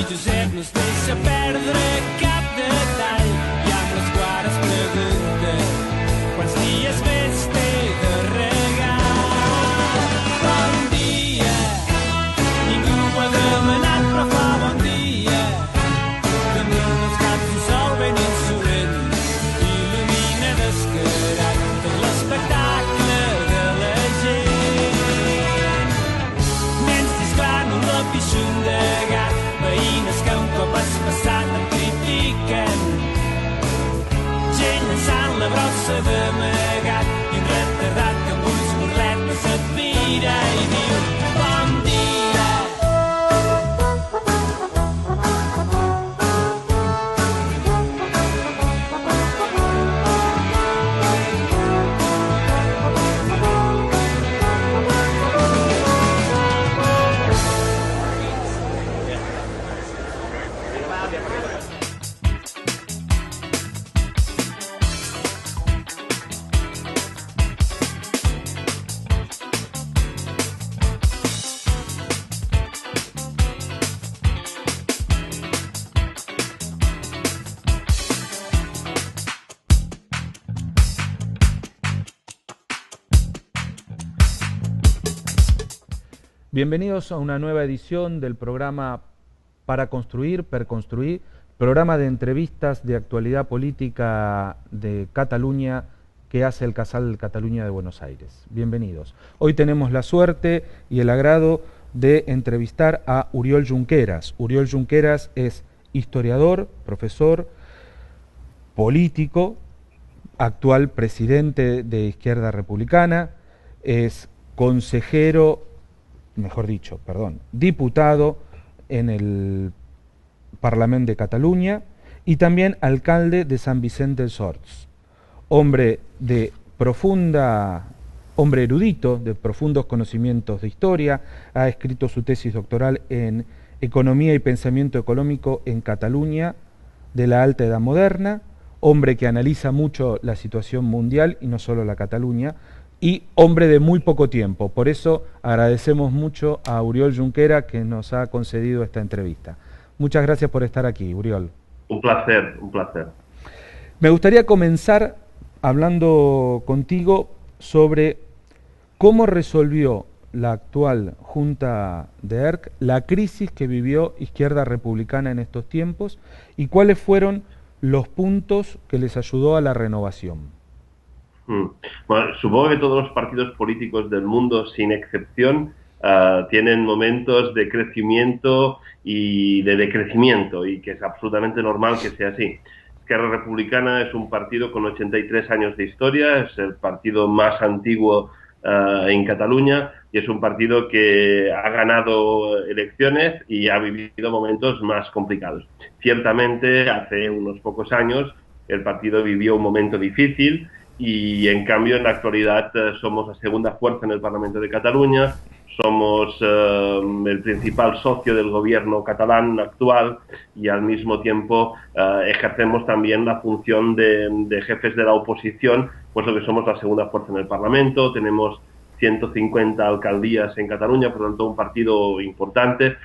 Josep no es deixa perdre cap detall i amb les quares pregunta quants dies més té de regar. Bon dia, ningú ho ha demanat però fa bon dia. Damunt els caps un sol ben insolent il·lumina descarat tot l'espectacle de la gent. Nens disclant un lapixun de gat, veïnes que un cop has passat et critiquen, gent llançant la brossa d'amagat i un retardat que amb ulls burletes et mira i diu bon dia. Bienvenidos a una nueva edición del programa Para Construir, Per Construir, programa de entrevistas de actualidad política de Cataluña que hace el Casal Cataluña de Buenos Aires. Bienvenidos. Hoy tenemos la suerte y el agrado de entrevistar a Oriol Junqueras. Oriol Junqueras es historiador, profesor, político, actual presidente de Izquierda Republicana, es consejero, mejor dicho, perdón, diputado en el Parlamento de Cataluña y también alcalde de San Vicente dels Horts. Hombre erudito, de profundos conocimientos de historia, ha escrito su tesis doctoral en Economía y Pensamiento Económico en Cataluña de la Alta Edad Moderna, hombre que analiza mucho la situación mundial y no solo la Cataluña, y hombre de muy poco tiempo. Por eso agradecemos mucho a Oriol Junqueras que nos ha concedido esta entrevista. Muchas gracias por estar aquí, Oriol. Un placer, un placer. Me gustaría comenzar hablando contigo sobre cómo resolvió la actual Junta de ERC la crisis que vivió Izquierda Republicana en estos tiempos y cuáles fueron los puntos que les ayudó a la renovación. Bueno, supongo que todos los partidos políticos del mundo, sin excepción, tienen momentos de crecimiento y de decrecimiento, y que es absolutamente normal que sea así. Esquerra Republicana es un partido con 83 años de historia, es el partido más antiguo en Cataluña, y es un partido que ha ganado elecciones y ha vivido momentos más complicados. Ciertamente, hace unos pocos años, el partido vivió un momento difícil, y en cambio en la actualidad somos la segunda fuerza en el Parlamento de Cataluña, somos el principal socio del gobierno catalán actual y al mismo tiempo ejercemos también la función de jefes de la oposición, puesto que somos la segunda fuerza en el Parlamento, tenemos 150 alcaldías en Cataluña, por lo tanto un partido importante.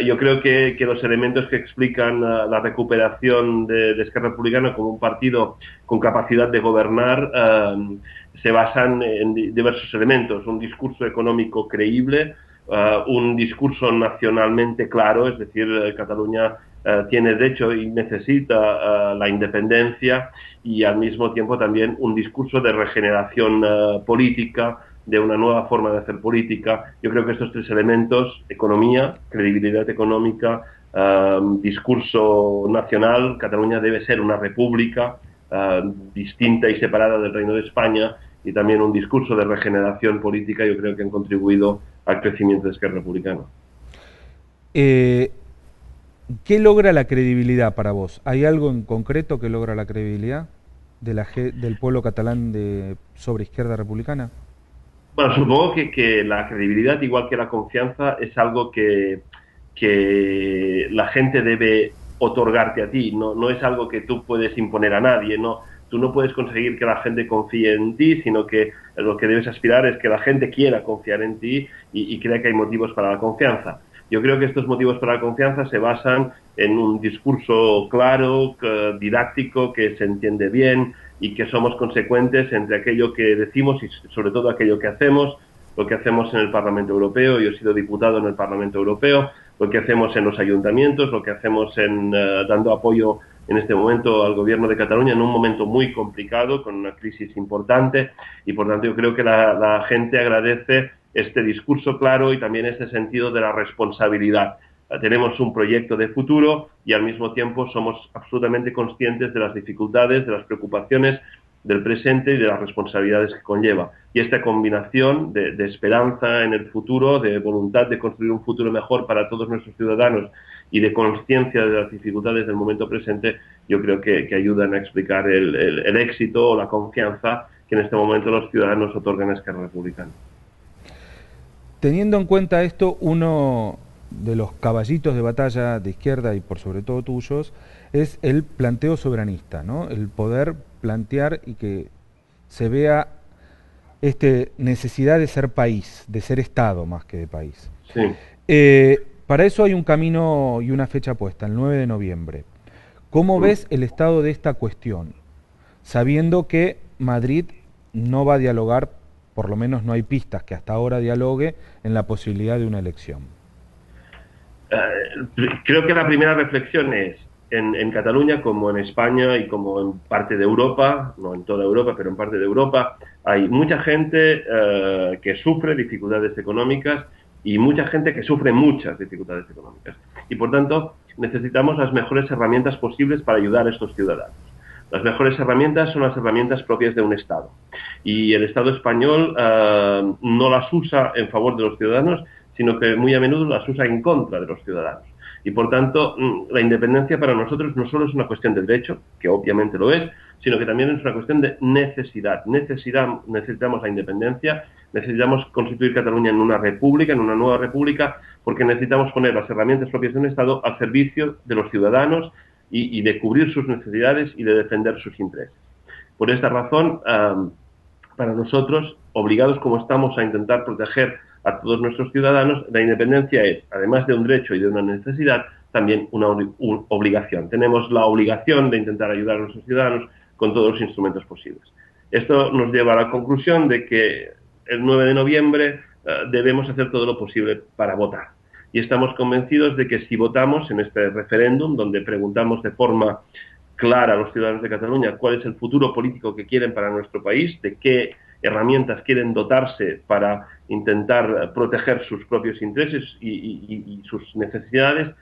Yo creo que los elementos que explican la recuperación de Esquerra Republicana como un partido con capacidad de gobernar se basan en diversos elementos. Un discurso económico creíble, un discurso nacionalmente claro, es decir, Cataluña tiene derecho y necesita la independencia, y al mismo tiempo también un discurso de regeneración política, de una nueva forma de hacer política. Yo creo que estos tres elementos, economía, credibilidad económica, discurso nacional, Cataluña debe ser una república distinta y separada del Reino de España, y también un discurso de regeneración política, yo creo que han contribuido al crecimiento de Esquerra Republicana. ¿Qué logra la credibilidad para vos? ¿Hay algo en concreto que logra la credibilidad del pueblo catalán sobre Izquierda Republicana? Bueno, supongo que la credibilidad, igual que la confianza, es algo que la gente debe otorgarte a ti. No es algo que tú puedes imponer a nadie. Tú no puedes conseguir que la gente confíe en ti, sino que lo que debes aspirar es que la gente quiera confiar en ti y crea que hay motivos para la confianza. Yo creo que estos motivos para la confianza se basan en un discurso claro, didáctico, que se entiende bien y que somos consecuentes entre aquello que decimos y sobre todo aquello que hacemos, lo que hacemos en el Parlamento Europeo. Yo he sido diputado en el Parlamento Europeo, lo que hacemos en los ayuntamientos, lo que hacemos dando apoyo en este momento al Gobierno de Cataluña en un momento muy complicado, con una crisis importante, y por tanto yo creo que la gente agradece este discurso claro y también este sentido de la responsabilidad. Tenemos un proyecto de futuro y al mismo tiempo somos absolutamente conscientes de las dificultades, de las preocupaciones del presente y de las responsabilidades que conlleva. Y esta combinación de esperanza en el futuro, de voluntad de construir un futuro mejor para todos nuestros ciudadanos y de conciencia de las dificultades del momento presente, yo creo que ayudan a explicar el éxito o la confianza que en este momento los ciudadanos otorgan a Esquerra Republicana. Teniendo en cuenta esto, uno de los caballitos de batalla de izquierda y por sobre todo tuyos es el planteo soberanista, ¿no? El poder plantear y que se vea necesidad de ser país, de ser Estado más que de país. Sí. Para eso hay un camino y una fecha puesta, el 9 de noviembre. ¿Cómo ves el estado de esta cuestión? Sabiendo que Madrid no va a dialogar, por lo menos no hay pistas que hasta ahora dialogue en la posibilidad de una elección. Creo que la primera reflexión es, en Cataluña, como en España y como en parte de Europa, no en toda Europa, pero en parte de Europa, hay mucha gente que sufre dificultades económicas y mucha gente que sufre muchas dificultades económicas. Y por tanto, necesitamos las mejores herramientas posibles para ayudar a estos ciudadanos. Las mejores herramientas son las herramientas propias de un Estado. Y el Estado español no las usa en favor de los ciudadanos, sino que muy a menudo las usa en contra de los ciudadanos. Y por tanto, la independencia para nosotros no solo es una cuestión de derecho, que obviamente lo es, sino que también es una cuestión de necesidad. Necesitamos la independencia, necesitamos constituir Cataluña en una república, en una nueva república, porque necesitamos poner las herramientas propias de un Estado al servicio de los ciudadanos y de cubrir sus necesidades y de defender sus intereses. Por esta razón, para nosotros, obligados como estamos a intentar proteger a todos nuestros ciudadanos, la independencia es, además de un derecho y de una necesidad, también una obligación. Tenemos la obligación de intentar ayudar a nuestros ciudadanos con todos los instrumentos posibles. Esto nos lleva a la conclusión de que el 9 de noviembre debemos hacer todo lo posible para votar. Y estamos convencidos de que si votamos en este referéndum, donde preguntamos de forma clara a los ciudadanos de Cataluña cuál es el futuro político que quieren para nuestro país, de qué herramientas quieren dotarse para intentar proteger sus propios intereses y sus necesidades,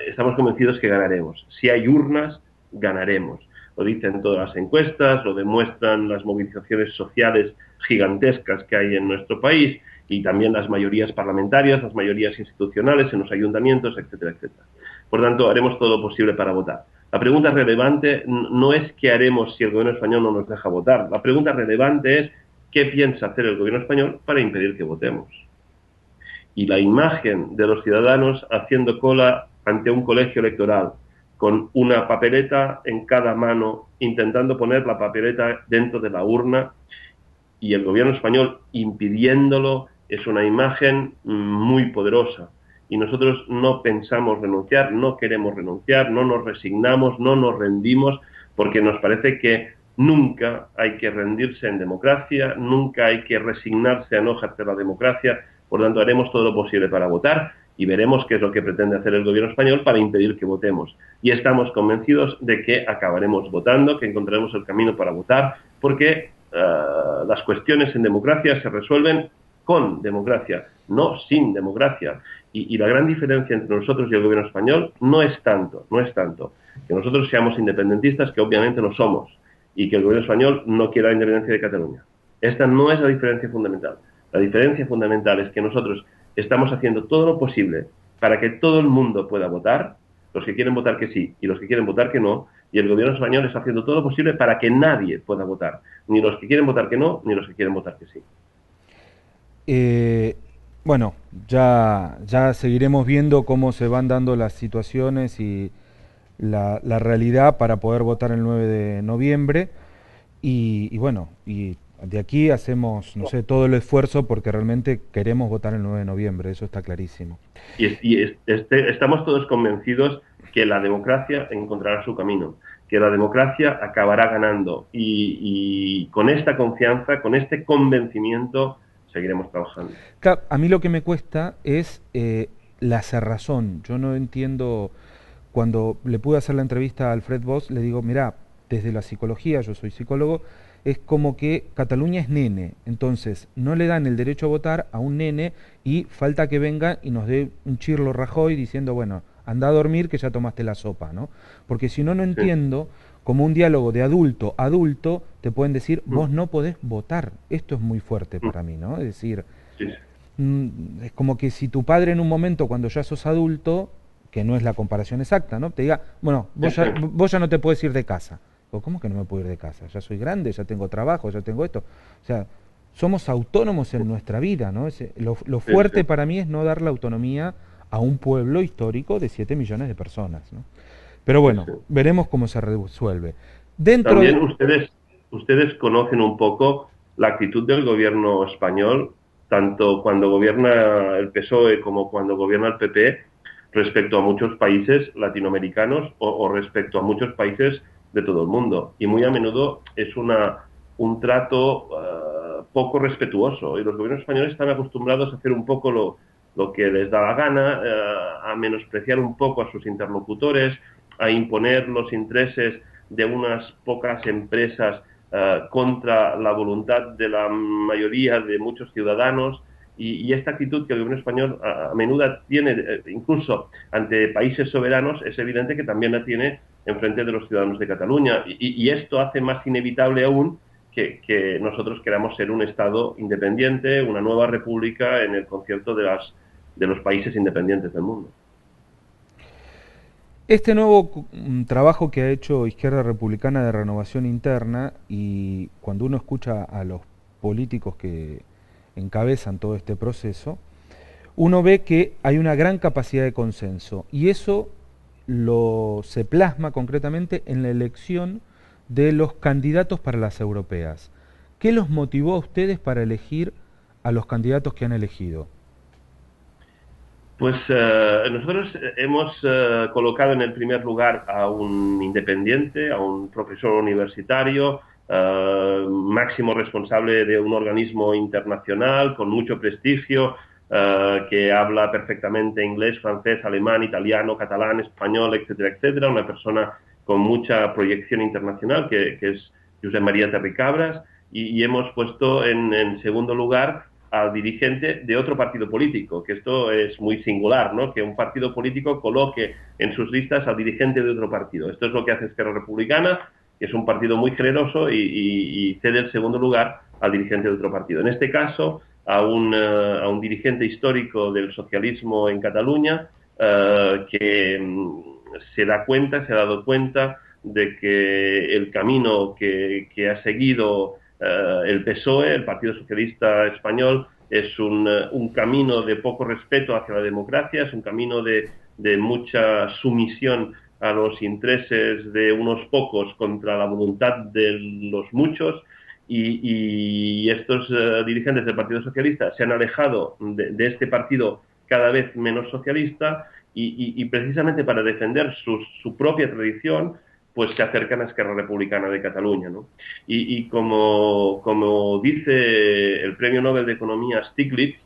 estamos convencidos que ganaremos. Si hay urnas, ganaremos. Lo dicen todas las encuestas, lo demuestran las movilizaciones sociales gigantescas que hay en nuestro país y también las mayorías parlamentarias, las mayorías institucionales en los ayuntamientos, etcétera, etcétera. Por tanto, haremos todo lo posible para votar. La pregunta relevante no es qué haremos si el gobierno español no nos deja votar. La pregunta relevante es qué piensa hacer el gobierno español para impedir que votemos. Y la imagen de los ciudadanos haciendo cola ante un colegio electoral, con una papeleta en cada mano, intentando poner la papeleta dentro de la urna, y el gobierno español impidiéndolo, es una imagen muy poderosa. Y nosotros no pensamos renunciar, no queremos renunciar, no nos resignamos, no nos rendimos, porque nos parece que nunca hay que rendirse en democracia, nunca hay que resignarse a no ejercer la democracia. Por tanto, haremos todo lo posible para votar y veremos qué es lo que pretende hacer el gobierno español para impedir que votemos. Y estamos convencidos de que acabaremos votando, que encontraremos el camino para votar, porque las cuestiones en democracia se resuelven con democracia, no sin democracia. Y la gran diferencia entre nosotros y el gobierno español no es tanto que nosotros seamos independentistas, que obviamente lo somos, y que el gobierno español no quiera la independencia de Cataluña. Esta no es la diferencia fundamental. La diferencia fundamental es que nosotros estamos haciendo todo lo posible para que todo el mundo pueda votar, los que quieren votar que sí y los que quieren votar que no, y el gobierno español está haciendo todo lo posible para que nadie pueda votar, ni los que quieren votar que no, ni los que quieren votar que sí. Bueno, ya seguiremos viendo cómo se van dando las situaciones y la realidad para poder votar el 9 de noviembre y bueno, y De aquí hacemos, no sé, todo el esfuerzo porque realmente queremos votar el 9 de noviembre, eso está clarísimo. Estamos todos convencidos que la democracia encontrará su camino, que la democracia acabará ganando y con esta confianza, con este convencimiento, seguiremos trabajando. A mí lo que me cuesta es la cerrazón. Yo no entiendo, cuando le pude hacer la entrevista a Alfred Bosch, le digo, mirá, desde la psicología, yo soy psicólogo, es como que Cataluña es nene, entonces no le dan el derecho a votar a un nene y falta que venga y nos dé un chirlo Rajoy diciendo, bueno, anda a dormir que ya tomaste la sopa, ¿no? Porque si no, no entiendo como un diálogo de adulto a adulto te pueden decir, vos no podés votar. Esto es muy fuerte para mí, ¿no? Es decir, es como que si tu padre en un momento cuando ya sos adulto, que no es la comparación exacta, ¿no? Te diga, bueno, vos ya no te puedes ir de casa. O, ¿cómo que no me puedo ir de casa? Ya soy grande, ya tengo trabajo, ya tengo esto. O sea, somos autónomos en nuestra vida, ¿no? Lo fuerte para mí es no dar la autonomía a un pueblo histórico de 7 millones de personas, ¿no? Pero bueno, veremos cómo se resuelve. También ustedes conocen un poco la actitud del gobierno español, tanto cuando gobierna el PSOE como cuando gobierna el PP, respecto a muchos países latinoamericanos o respecto a muchos países de todo el mundo. Y muy a menudo es un trato poco respetuoso. Y los gobiernos españoles están acostumbrados a hacer un poco lo que les da la gana, a menospreciar un poco a sus interlocutores, a imponer los intereses de unas pocas empresas contra la voluntad de la mayoría de muchos ciudadanos. Y esta actitud que el gobierno español a menudo tiene, incluso ante países soberanos, es evidente que también la tiene en frente de los ciudadanos de Cataluña. Y esto hace más inevitable aún que nosotros queramos ser un Estado independiente, una nueva república en el concierto de los países independientes del mundo. Este nuevo trabajo que ha hecho Izquierda Republicana de renovación interna, y cuando uno escucha a los políticos que encabezan todo este proceso, uno ve que hay una gran capacidad de consenso y eso se plasma concretamente en la elección de los candidatos para las europeas. ¿Qué los motivó a ustedes para elegir a los candidatos que han elegido? Pues nosotros hemos colocado en el primer lugar a un independiente, a un profesor universitario, máximo responsable de un organismo internacional con mucho prestigio, que habla perfectamente inglés, francés, alemán, italiano, catalán, español, etcétera, etcétera. Una persona con mucha proyección internacional, que es Josep María Terricabras, y hemos puesto en segundo lugar al dirigente de otro partido político, que esto es muy singular, ¿no? Que un partido político coloque en sus listas al dirigente de otro partido. Esto es lo que hace Esquerra Republicana, que es un partido muy generoso y cede el segundo lugar al dirigente de otro partido. En este caso, a un dirigente histórico del socialismo en Cataluña, que se ha dado cuenta de que el camino que ha seguido el PSOE, el Partido Socialista Español, es un camino de poco respeto hacia la democracia, es un camino de mucha sumisión a los intereses de unos pocos contra la voluntad de los muchos, y estos dirigentes del Partido Socialista se han alejado de este partido cada vez menos socialista y precisamente para defender su propia tradición, pues se acercan a Esquerra Republicana de Cataluña, ¿no? Y como dice el Premio Nobel de Economía Stiglitz,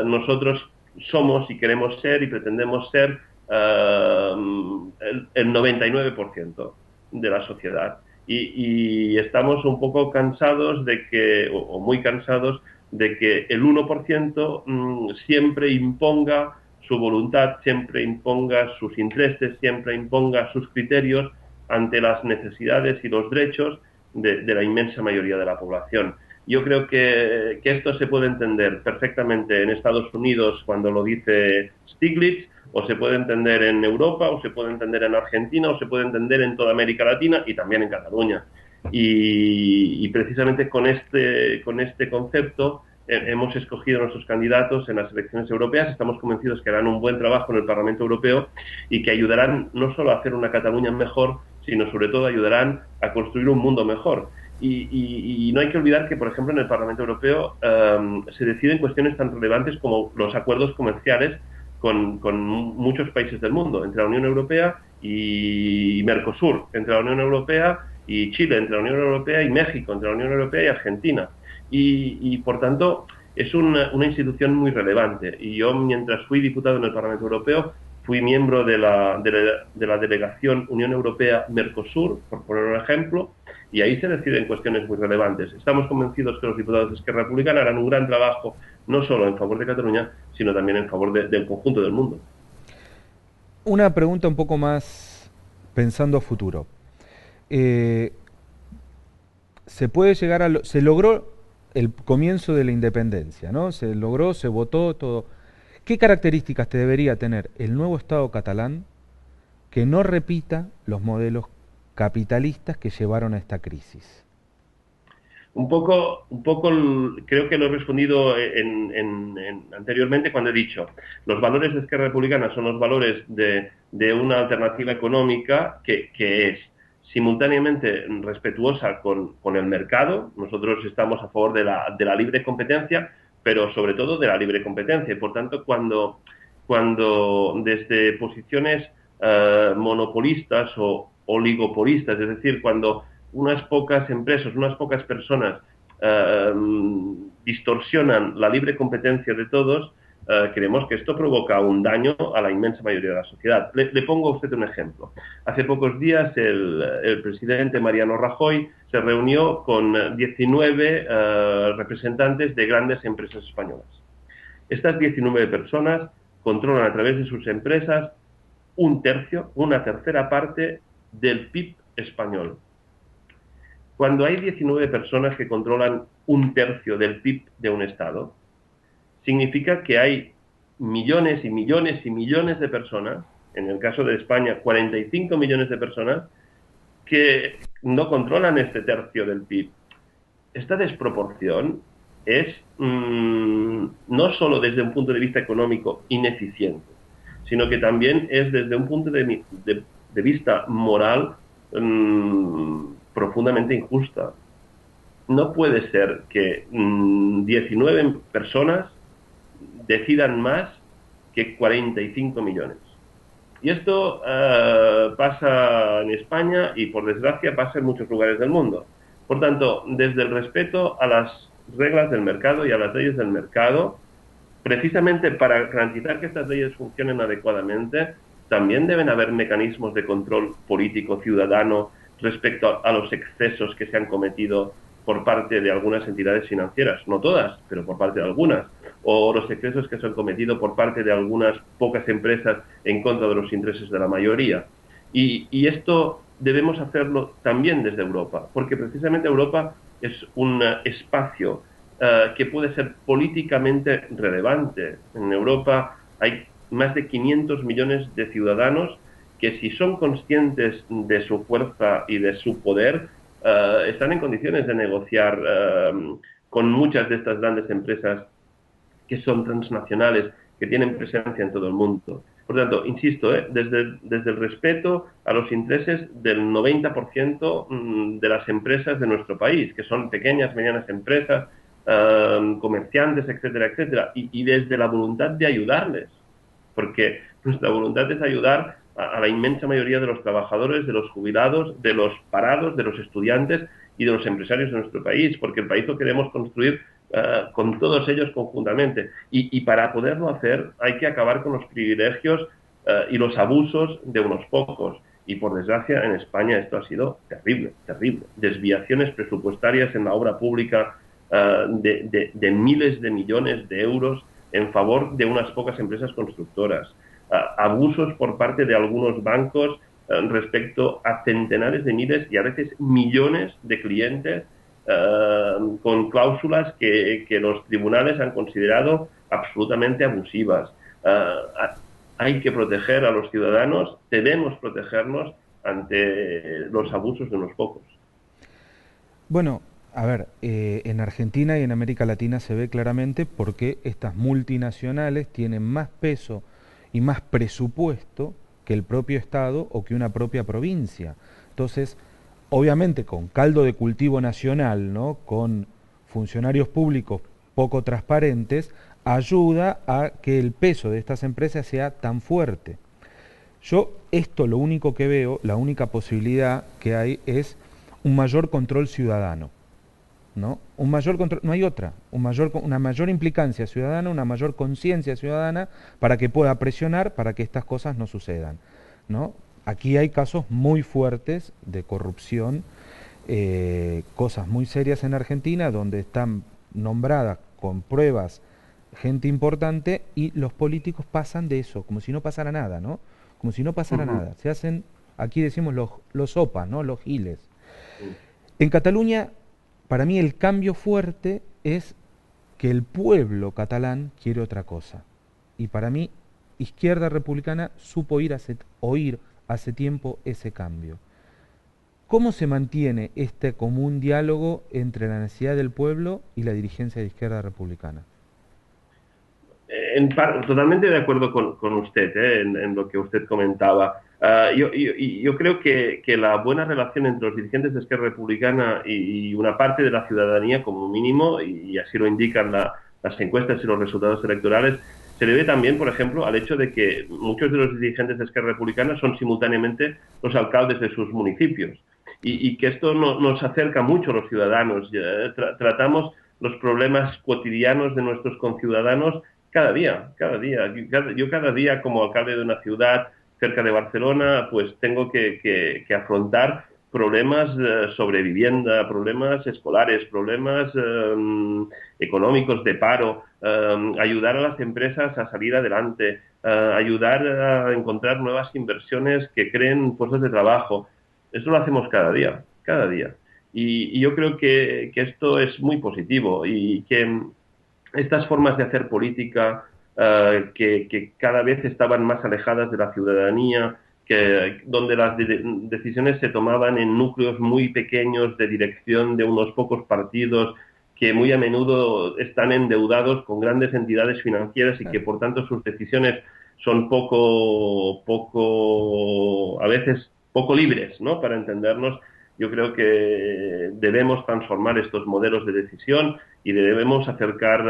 nosotros somos y queremos ser y pretendemos ser el 99% de la sociedad. Y estamos un poco cansados de que, o muy cansados, de que el 1% siempre imponga su voluntad, siempre imponga sus intereses, siempre imponga sus criterios ante las necesidades y los derechos de la inmensa mayoría de la población. Yo creo que esto se puede entender perfectamente en Estados Unidos cuando lo dice Stiglitz, o se puede entender en Europa, o se puede entender en Argentina, o se puede entender en toda América Latina y también en Cataluña. Y precisamente con este concepto hemos escogido a nuestros candidatos en las elecciones europeas. Estamos convencidos que harán un buen trabajo en el Parlamento Europeo y que ayudarán no solo a hacer una Cataluña mejor, sino sobre todo ayudarán a construir un mundo mejor. Y no hay que olvidar que, por ejemplo, en el Parlamento Europeo se deciden cuestiones tan relevantes como los acuerdos comerciales con muchos países del mundo, entre la Unión Europea y Mercosur, entre la Unión Europea y Chile, entre la Unión Europea y México, entre la Unión Europea y Argentina. Por tanto, es una institución muy relevante. Y yo, mientras fui diputado en el Parlamento Europeo, fui miembro de la delegación Unión Europea-Mercosur, por poner un ejemplo, y ahí se deciden cuestiones muy relevantes. Estamos convencidos que los diputados de Esquerra Republicana harán un gran trabajo, no solo en favor de Cataluña, sino también en favor del conjunto del mundo. Una pregunta un poco más pensando a futuro. Se puede llegar se logró el comienzo de la independencia, ¿no? Se logró, se votó, todo. ¿Qué características te debería tener el nuevo Estado catalán que no repita los modelos capitalistas que llevaron a esta crisis? Un poco creo que lo he respondido anteriormente cuando he dicho, los valores de Esquerra Republicana son los valores de una alternativa económica que es simultáneamente respetuosa con el mercado. Nosotros estamos a favor de la libre competencia, pero sobre todo de la libre competencia. Y por tanto, cuando desde posiciones monopolistas o oligopolistas, es decir, cuando unas pocas empresas, unas pocas personas distorsionan la libre competencia de todos, creemos que esto provoca un daño a la inmensa mayoría de la sociedad. Le pongo a usted un ejemplo. Hace pocos días el presidente Mariano Rajoy se reunió con 19 representantes de grandes empresas españolas. Estas 19 personas controlan a través de sus empresas un tercio, una tercera parte del PIB español. Cuando hay 19 personas que controlan un tercio del PIB de un Estado, significa que hay millones y millones y millones de personas, en el caso de España 45 millones de personas, que no controlan este tercio del PIB. Esta desproporción es no solo desde un punto de vista económico ineficiente, sino que también es desde un punto de vista moral profundamente injusta. No puede ser que 19 personas decidan más que 45 millones. Y esto pasa en España y, por desgracia, pasa en muchos lugares del mundo. Por tanto, desde el respeto a las reglas del mercado y a las leyes del mercado, precisamente para garantizar que estas leyes funcionen adecuadamente, también deben haber mecanismos de control político ciudadano respecto a los excesos que se han cometido por parte de algunas entidades financieras, no todas, pero por parte de algunas, o los excesos que se han cometido por parte de algunas pocas empresas en contra de los intereses de la mayoría. Y esto debemos hacerlo también desde Europa, porque precisamente Europa es un espacio que puede ser políticamente relevante. En Europa hay más de 500 millones de ciudadanos que, si son conscientes de su fuerza y de su poder, están en condiciones de negociar con muchas de estas grandes empresas que son transnacionales, que tienen presencia en todo el mundo. Por tanto, insisto, desde el respeto a los intereses del 90% de las empresas de nuestro país, que son pequeñas, medianas empresas, comerciantes, etcétera, etcétera, y desde la voluntad de ayudarles, porque nuestra voluntad es ayudar a la inmensa mayoría de los trabajadores, de los jubilados, de los parados, de los estudiantes y de los empresarios de nuestro país, porque el país lo queremos construir con todos ellos conjuntamente. Y para poderlo hacer hay que acabar con los privilegios y los abusos de unos pocos. Y por desgracia en España esto ha sido terrible, terrible. Desviaciones presupuestarias en la obra pública de miles de millones de euros en favor de unas pocas empresas constructoras. Abusos por parte de algunos bancos respecto a centenares de miles y a veces millones de clientes con cláusulas que los tribunales han considerado absolutamente abusivas. Hay que proteger a los ciudadanos, debemos protegernos ante los abusos de unos pocos. Bueno, a ver, en Argentina y en América Latina se ve claramente porque estas multinacionales tienen más peso y más presupuesto que el propio Estado o que una propia provincia. Entonces, obviamente con caldo de cultivo nacional, ¿no? Con funcionarios públicos poco transparentes, ayuda a que el peso de estas empresas sea tan fuerte. Yo esto lo único que veo, la única posibilidad que hay es un mayor control ciudadano, ¿no? Un mayor control, no hay otra, una mayor implicancia ciudadana, una mayor conciencia ciudadana para que pueda presionar para que estas cosas no sucedan, ¿no? Aquí hay casos muy fuertes de corrupción, cosas muy serias en Argentina donde están nombradas con pruebas gente importante y los políticos pasan de eso, como si no pasara nada, ¿no? Como si no pasara nada. Se hacen, aquí decimos los sopas, ¿no? Los giles. En Cataluña, para mí el cambio fuerte es que el pueblo catalán quiere otra cosa. Y para mí, Izquierda Republicana supo oír hace tiempo ese cambio. ¿Cómo se mantiene este común diálogo entre la necesidad del pueblo y la dirigencia de Izquierda Republicana? Totalmente de acuerdo con usted en lo que usted comentaba. Yo creo que la buena relación entre los dirigentes de Esquerra Republicana y una parte de la ciudadanía, como mínimo, y así lo indican las encuestas y los resultados electorales, se debe también, por ejemplo, al hecho de que muchos de los dirigentes de Esquerra Republicana son simultáneamente los alcaldes de sus municipios. Y que esto nos acerca mucho a los ciudadanos. Tratamos los problemas cotidianos de nuestros conciudadanos cada día. Yo cada día como alcalde de una ciudad cerca de Barcelona, pues tengo que afrontar problemas sobre vivienda, problemas escolares, problemas económicos de paro, ayudar a las empresas a salir adelante, ayudar a encontrar nuevas inversiones que creen puestos de trabajo. Esto lo hacemos cada día. Y yo creo que esto es muy positivo y que estas formas de hacer política que cada vez estaban más alejadas de la ciudadanía, donde las decisiones se tomaban en núcleos muy pequeños de dirección de unos pocos partidos que muy a menudo están endeudados con grandes entidades financieras y que por tanto sus decisiones son a veces poco libres, ¿no? Para entendernos. Yo creo que debemos transformar estos modelos de decisión y debemos acercar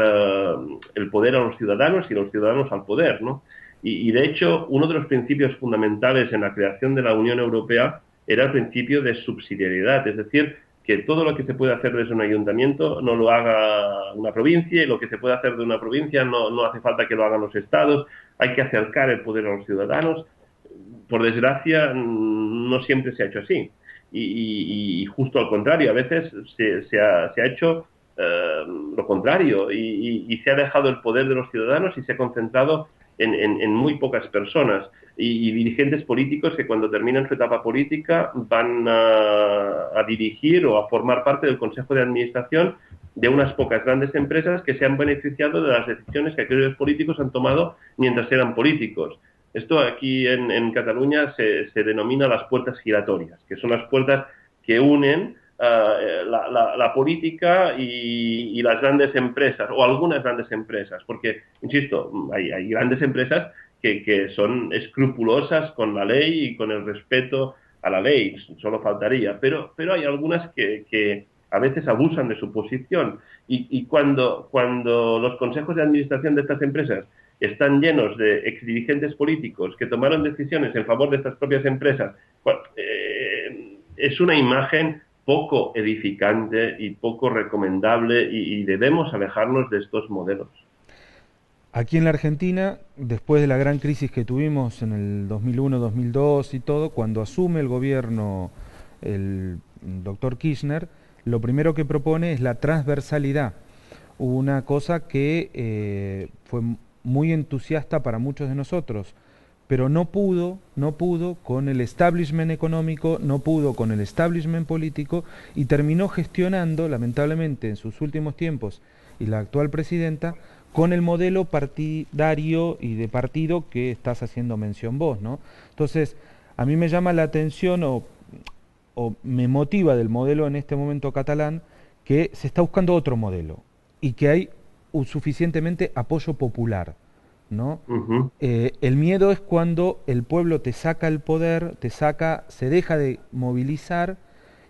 el poder a los ciudadanos y los ciudadanos al poder, ¿no? Y de hecho, uno de los principios fundamentales en la creación de la Unión Europea era el principio de subsidiariedad, es decir, que todo lo que se puede hacer desde un ayuntamiento no lo haga una provincia y lo que se puede hacer de una provincia no hace falta que lo hagan los estados, hay que acercar el poder a los ciudadanos. Por desgracia, no siempre se ha hecho así. Y justo al contrario, a veces se ha hecho lo contrario y se ha dejado el poder de los ciudadanos y se ha concentrado en muy pocas personas y dirigentes políticos que cuando terminan su etapa política van a dirigir o a formar parte del Consejo de Administración de unas pocas grandes empresas que se han beneficiado de las decisiones que aquellos políticos han tomado mientras eran políticos. Esto aquí en Cataluña se denomina las puertas giratorias, que son las puertas que unen la política y las grandes empresas, o algunas grandes empresas, porque, insisto, hay grandes empresas que son escrupulosas con la ley y con el respeto a la ley, solo faltaría, pero hay algunas que a veces abusan de su posición y cuando los consejos de administración de estas empresas están llenos de exdirigentes políticos que tomaron decisiones en favor de estas propias empresas, es una imagen poco edificante y poco recomendable y debemos alejarnos de estos modelos. Aquí en la Argentina, después de la gran crisis que tuvimos en el 2001, 2002 y todo, cuando asume el gobierno el doctor Kirchner, lo primero que propone es la transversalidad, una cosa que fue muy entusiasta para muchos de nosotros, pero no pudo con el establishment económico, no pudo con el establishment político y terminó gestionando, lamentablemente en sus últimos tiempos, y la actual presidenta, con el modelo partidario y de partido que estás haciendo mención vos, ¿no? Entonces, a mí me llama la atención o me motiva del modelo en este momento catalán que se está buscando otro modelo y que hay suficientemente apoyo popular, ¿no? El miedo es cuando el pueblo te saca el poder, se deja de movilizar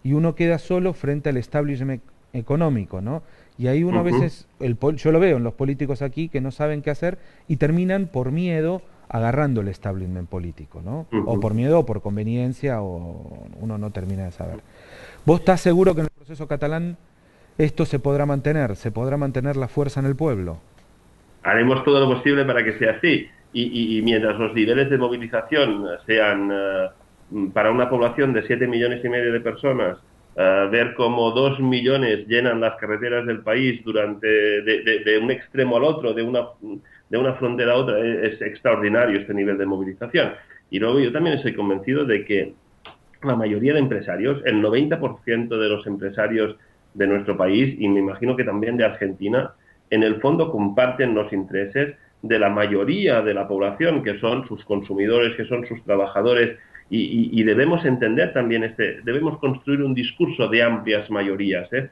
y uno queda solo frente al establishment económico, ¿no? Y ahí uno a Ujú. veces, yo lo veo en los políticos aquí que no saben qué hacer y terminan por miedo agarrando el establishment político, ¿no? O Ujú. por miedo o por conveniencia, o uno no termina de saber. ¿Vos estás seguro que en el proceso catalán esto se podrá mantener la fuerza en el pueblo? Haremos todo lo posible para que sea así. Y mientras los niveles de movilización sean para una población de 7,5 millones de personas, ver cómo 2 millones llenan las carreteras del país durante de un extremo al otro, de una frontera a otra, es extraordinario este nivel de movilización. Y luego yo también estoy convencido de que la mayoría de empresarios, el 90% de los empresarios de nuestro país, y me imagino que también de Argentina, en el fondo comparten los intereses de la mayoría de la población, que son sus consumidores, que son sus trabajadores, y debemos entender también debemos construir un discurso de amplias mayorías, ¿eh?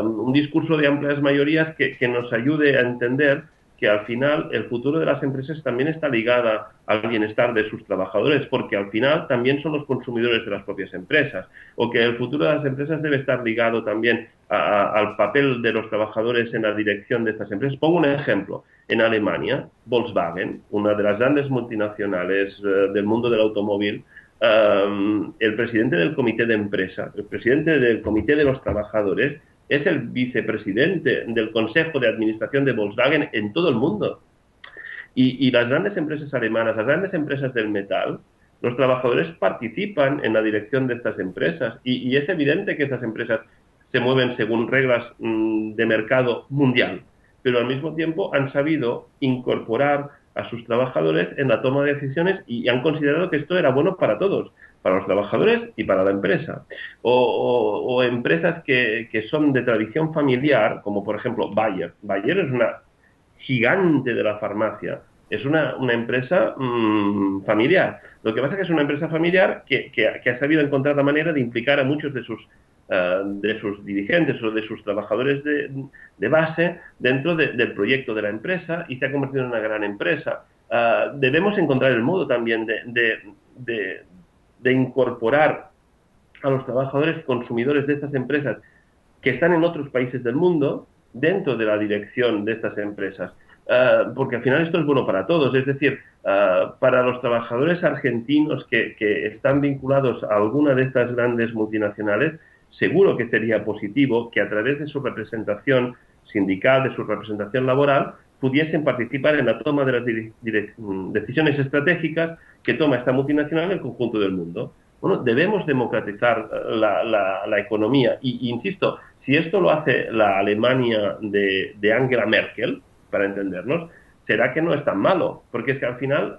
Un discurso de amplias mayorías que nos ayude a entender que al final el futuro de las empresas también está ligada al bienestar de sus trabajadores, porque al final también son los consumidores de las propias empresas, o que el futuro de las empresas debe estar ligado también al papel de los trabajadores en la dirección de estas empresas. Pongo un ejemplo. En Alemania, Volkswagen, una de las grandes multinacionales del mundo del automóvil, el presidente del comité de empresa, el presidente del comité de los trabajadores, es el vicepresidente del Consejo de Administración de Volkswagen en todo el mundo. Y las grandes empresas alemanas, las grandes empresas del metal, los trabajadores participan en la dirección de estas empresas y es evidente que estas empresas se mueven según reglas de mercado mundial, pero al mismo tiempo han sabido incorporar a sus trabajadores en la toma de decisiones y han considerado que esto era bueno para todos, para los trabajadores y para la empresa. O empresas que son de tradición familiar, como por ejemplo Bayer. Bayer es una gigante de la farmacia. Es una empresa familiar. Lo que pasa es que es una empresa familiar que ha sabido encontrar la manera de implicar a muchos de sus dirigentes o de sus trabajadores de base dentro del proyecto de la empresa y se ha convertido en una gran empresa. Debemos encontrar el modo también de incorporar a los trabajadores consumidores de estas empresas que están en otros países del mundo dentro de la dirección de estas empresas. Porque al final esto es bueno para todos, es decir, para los trabajadores argentinos que están vinculados a alguna de estas grandes multinacionales, seguro que sería positivo que a través de su representación sindical, de su representación laboral, pudiesen participar en la toma de las decisiones estratégicas que toma esta multinacional en el conjunto del mundo. Bueno, debemos democratizar la economía. Y insisto, si esto lo hace la Alemania de Angela Merkel, para entendernos, será que no es tan malo, porque es que al final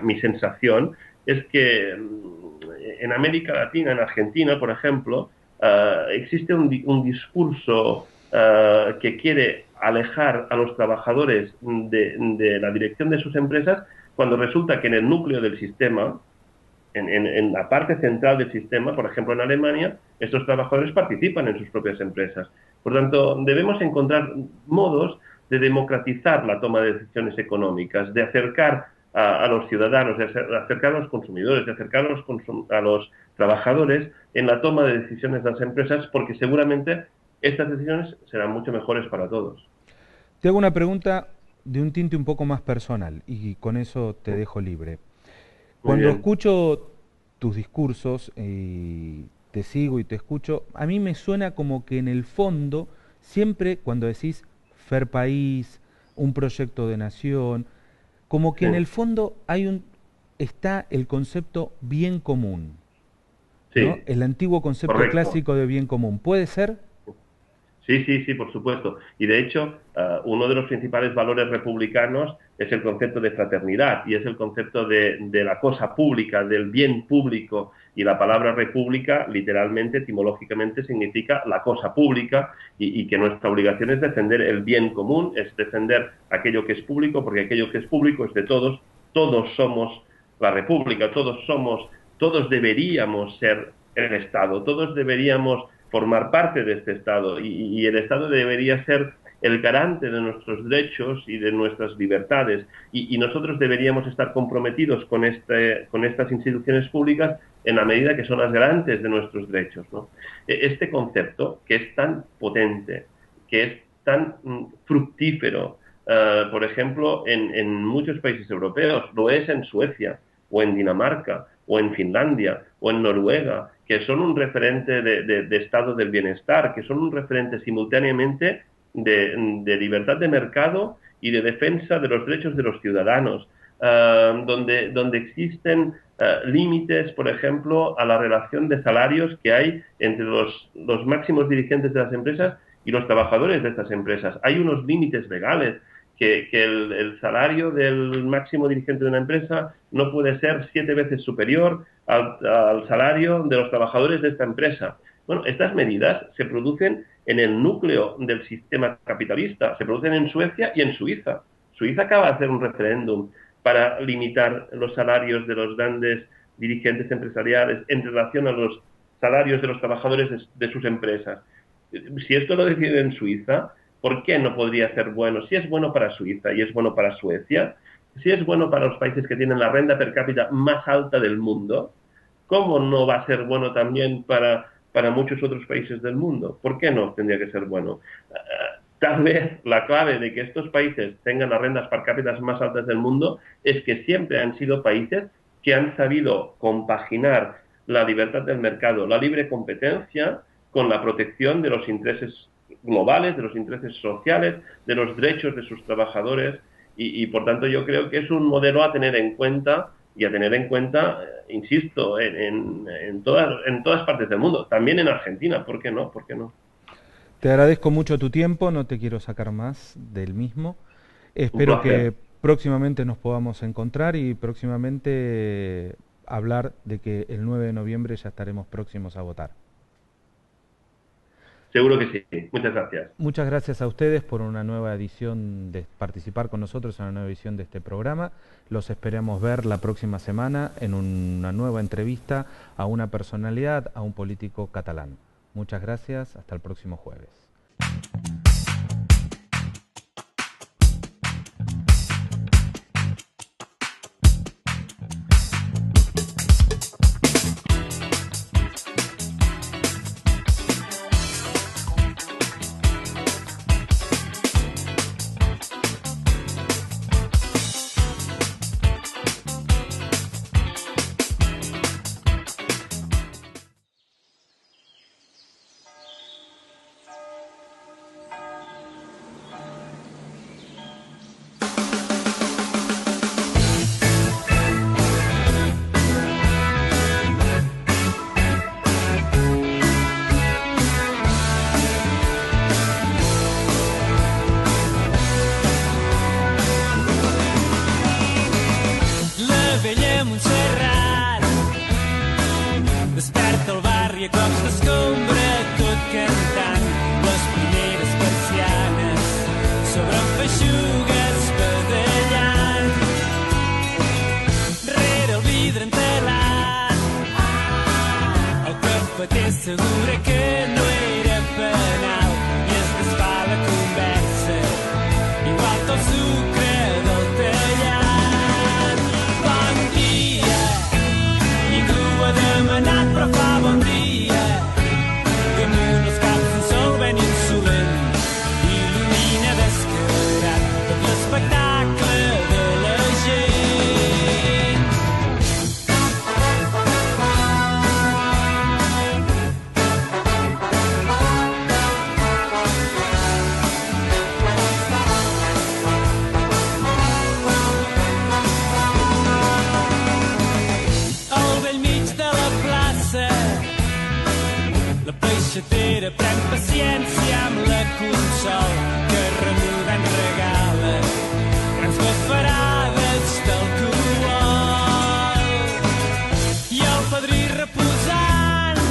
mi sensación es que en América Latina, en Argentina, por ejemplo, existe un discurso que quiere alejar a los trabajadores de la dirección de sus empresas, cuando resulta que en el núcleo del sistema, en la parte central del sistema, por ejemplo en Alemania, estos trabajadores participan en sus propias empresas. Por tanto, debemos encontrar modos de democratizar la toma de decisiones económicas, de acercar a los ciudadanos, de acercar a los consumidores, de acercar a los trabajadores en la toma de decisiones de las empresas, porque seguramente estas decisiones serán mucho mejores para todos. Te hago una pregunta de un tinte un poco más personal y con eso te dejo libre. Muy Cuando bien. escucho tus discursos y te sigo y te escucho, a mí me suena como que en el fondo, siempre cuando decís Fair País, un proyecto de nación, como que Sí, en el fondo está el concepto bien común, ¿no? sí, El antiguo concepto correcto. clásico de bien común. ¿Puede ser? Sí, sí, sí, por supuesto. Y de hecho, uno de los principales valores republicanos es el concepto de fraternidad y es el concepto de la cosa pública, del bien público. Y la palabra república, literalmente, etimológicamente, significa la cosa pública y que nuestra obligación es defender el bien común, es defender aquello que es público, porque aquello que es público es de todos. Todos somos la república, todos deberíamos ser el Estado, todos deberíamos formar parte de este Estado y el Estado debería ser el garante de nuestros derechos y de nuestras libertades y nosotros deberíamos estar comprometidos con estas instituciones públicas en la medida que son las garantes de nuestros derechos, ¿no? Este concepto, que es tan potente, que es tan fructífero, por ejemplo, en muchos países europeos, lo es en Suecia, o en Dinamarca, o en Finlandia, o en Noruega, que son un referente de estado del bienestar, que son un referente simultáneamente de libertad de mercado y de defensa de los derechos de los ciudadanos, donde existen límites, por ejemplo, a la relación de salarios que hay entre los máximos dirigentes de las empresas y los trabajadores de estas empresas. Hay unos límites legales que el salario del máximo dirigente de una empresa no puede ser 7 veces superior al salario de los trabajadores de esta empresa. Bueno, estas medidas se producen en el núcleo del sistema capitalista, se producen en Suecia y en Suiza. Suiza acaba de hacer un referéndum para limitar los salarios de los grandes dirigentes empresariales en relación a los salarios de los trabajadores de sus empresas. Si esto lo decide en Suiza, ¿por qué no podría ser bueno? Si es bueno para Suiza y es bueno para Suecia, si es bueno para los países que tienen la renta per cápita más alta del mundo, ¿cómo no va a ser bueno también para muchos otros países del mundo? ¿Por qué no tendría que ser bueno? Tal vez la clave de que estos países tengan las rentas per cápita más altas del mundo es que siempre han sido países que han sabido compaginar la libertad del mercado, la libre competencia, con la protección de los intereses globales, de los intereses sociales, de los derechos de sus trabajadores y por tanto yo creo que es un modelo a tener en cuenta y a tener en cuenta, insisto, en todas partes del mundo, también en Argentina, ¿por qué no? ¿Por qué no? Te agradezco mucho tu tiempo, no te quiero sacar más del mismo. Espero que próximamente nos podamos encontrar y próximamente hablar de que el 9 de noviembre ya estaremos próximos a votar. Seguro que sí. Muchas gracias. Muchas gracias a ustedes por una nueva edición, de participar con nosotros en una nueva edición de este programa. Los esperamos ver la próxima semana en una nueva entrevista a una personalidad, a un político catalán. Muchas gracias, hasta el próximo jueves. T'assegura que no era penal i es desfà la conversa igual que el sucre del tallat. Bon dia, ningú ha demanat però fa bon dia. Damunt els caps un sol ben insolent il·lumina descarat tot l'espectacle de la gent. Xatera pren paciència amb la consol que remuda en regala grans bafarades d'alcohol i el padrí reposant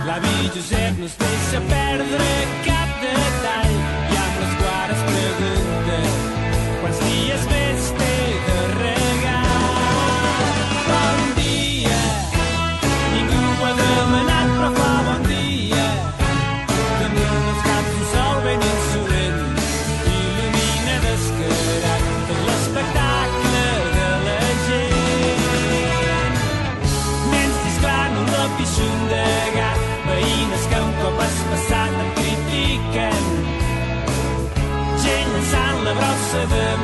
l'avi Josep no es deixa perdre cap detall i amb les guares pregunta quants dies més té de regal. Bon dia, ningú ho ha demanat però fa se ve